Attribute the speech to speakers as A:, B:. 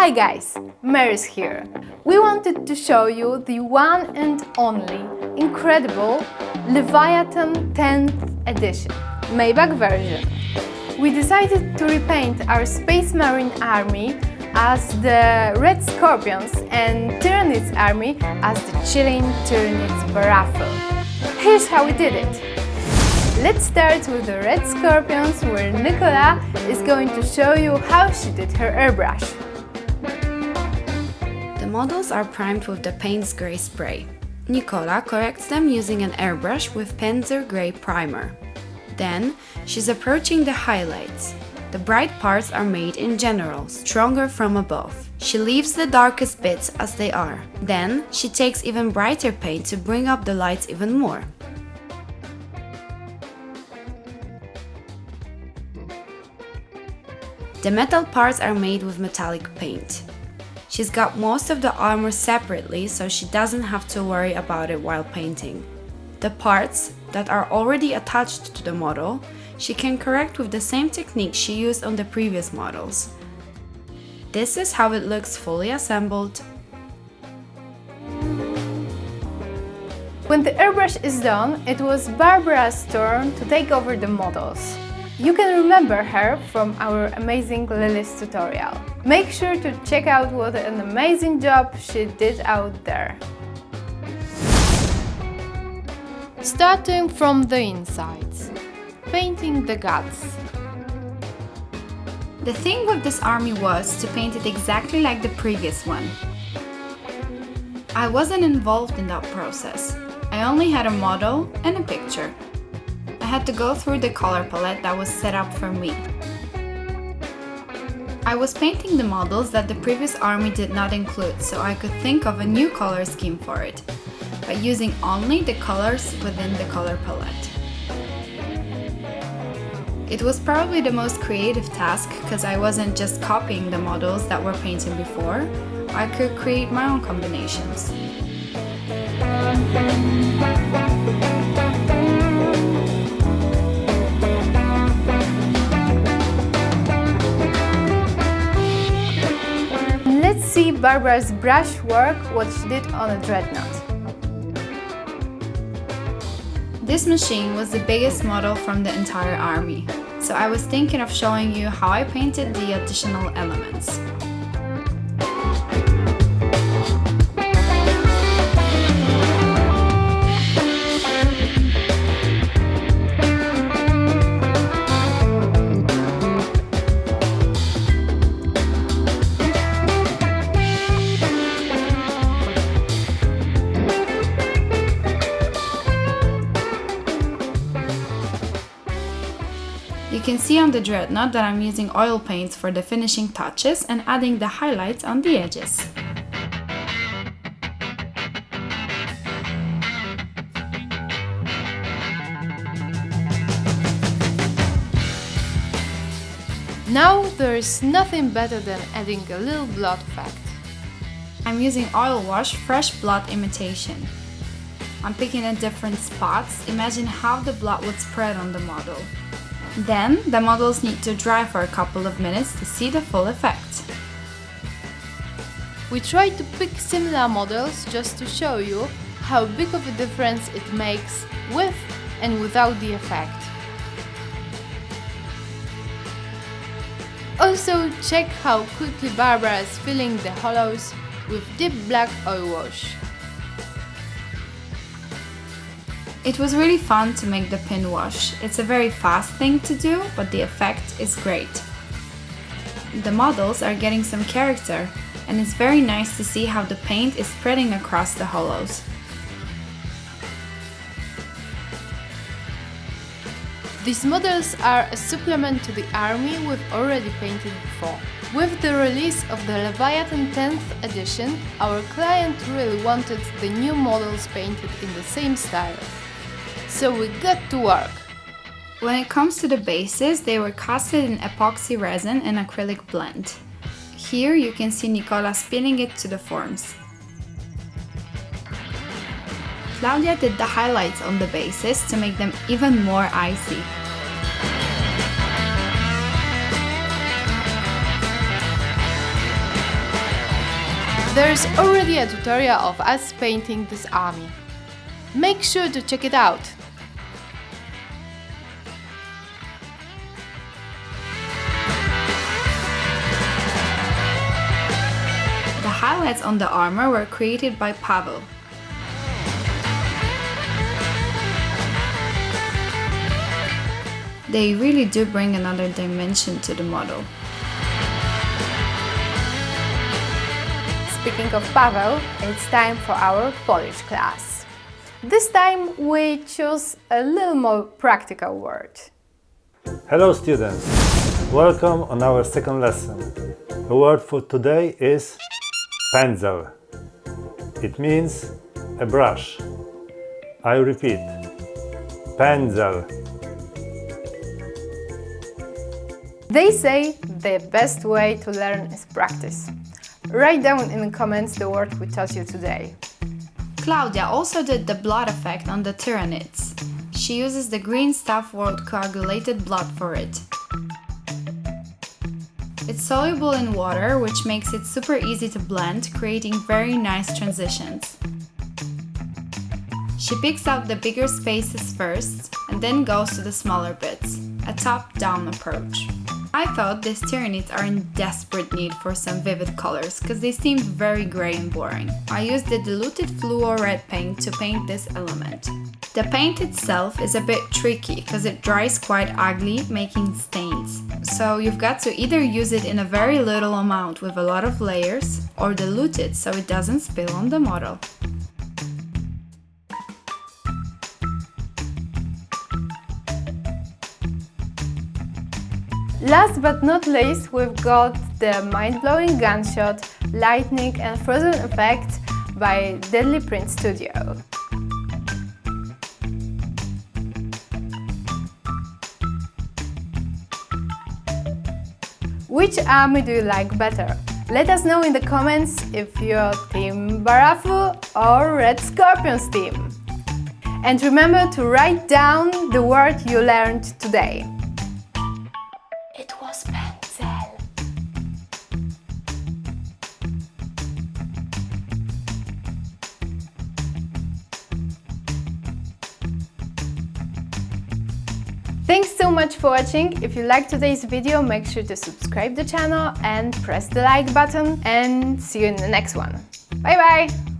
A: Hi guys, Mary's here. We wanted to show you the one and only incredible Leviathan 10th edition, Maybach version. We decided to repaint our Space Marine army as the Red Scorpions and Tyranids army as the chilling Tyranids Barafu. Here's how we did it. Let's start with the Red Scorpions, where Nicola is going to show you how she did her airbrush.
B: The models are primed with the paint's grey spray. Nicola corrects them using an airbrush with Panzer Grey primer. Then, she's approaching the highlights. The bright parts are made in general, stronger from above. She leaves the darkest bits as they are. Then, she takes even brighter paint to bring up the lights even more. The metal parts are made with metallic paint. She's got most of the armor separately, so she doesn't have to worry about it while painting. The parts that are already attached to the model, she can correct with the same technique she used on the previous models. This is how it looks fully assembled.
A: When the airbrush is done, it was Barbara's turn to take over the models. You can remember her from our amazing Lily's tutorial. Make sure to check out what an amazing job she did out there. Starting from the insides, painting the guts.
B: The thing with this army was to paint it exactly like the previous one. I wasn't involved in that process. I only had a model and a picture. I had to go through the color palette that was set up for me. I was painting the models that the previous army did not include, so I could think of a new color scheme for it, by using only the colors within the color palette. It was probably the most creative task because I wasn't just copying the models that were painted before, I could create my own combinations.
A: Let's see Barbara's brush work, what she did on a dreadnought.
B: This machine was the biggest model from the entire army, so I was thinking of showing you how I painted the additional elements. You can see on the dreadnought that I'm using oil paints for the finishing touches and adding the highlights on the edges.
A: Now there's nothing better than adding a little blood effect.
B: I'm using oil wash fresh blood imitation. I'm picking at different spots. Imagine how the blood would spread on the model. Then, the models need to dry for a couple of minutes to see the full effect.
A: We tried to pick similar models just to show you how big of a difference it makes with and without the effect. Also, check how quickly Barbara is filling the hollows with deep black oil wash.
B: It was really fun to make the pin wash. It's a very fast thing to do, but the effect is great. The models are getting some character, and it's very nice to see how the paint is spreading across the hollows.
A: These models are a supplement to the army we've already painted before. With the release of the Leviathan 10th edition, our client really wanted the new models painted in the same style. So we got to work.
B: When it comes to the bases, they were casted in epoxy resin and acrylic blend. Here you can see Nicola spinning it to the forms. Claudia did the highlights on the bases to make them even more icy.
A: There's already a tutorial of us painting this army. Make sure to check it out.
B: The highlights on the armor were created by Paweł. They really do bring another dimension to the model.
A: Speaking of Paweł, it's time for our Polish class. This time we choose a little more practical word.
C: Hello students, welcome on our second lesson. The word for today is pędzel. It means a brush. I repeat, pędzel.
A: They say the best way to learn is practice. Write down in the comments the word we taught you today.
B: Claudia also did the blood effect on the Tyranids. She uses the green stuff world coagulated blood for it. It's soluble in water, which makes it super easy to blend, creating very nice transitions. She picks out the bigger spaces first and then goes to the smaller bits, a top-down approach. I thought these Tyranids are in desperate need for some vivid colors because they seemed very grey and boring. I used the diluted fluo red paint to paint this element. The paint itself is a bit tricky because it dries quite ugly, making stains. So you've got to either use it in a very little amount with a lot of layers or dilute it so it doesn't spill on the model.
A: Last but not least, we've got the mind-blowing gunshot, lightning and frozen effect by Deadly Print Studio. Which army do you like better? Let us know in the comments if you're Team Barafu or Red Scorpion's team. And remember to write down the word you learned today. It was pędzel. Thanks so much for watching. If you liked today's video, make sure to subscribe the channel and press the like button, and see you in the next one. Bye bye!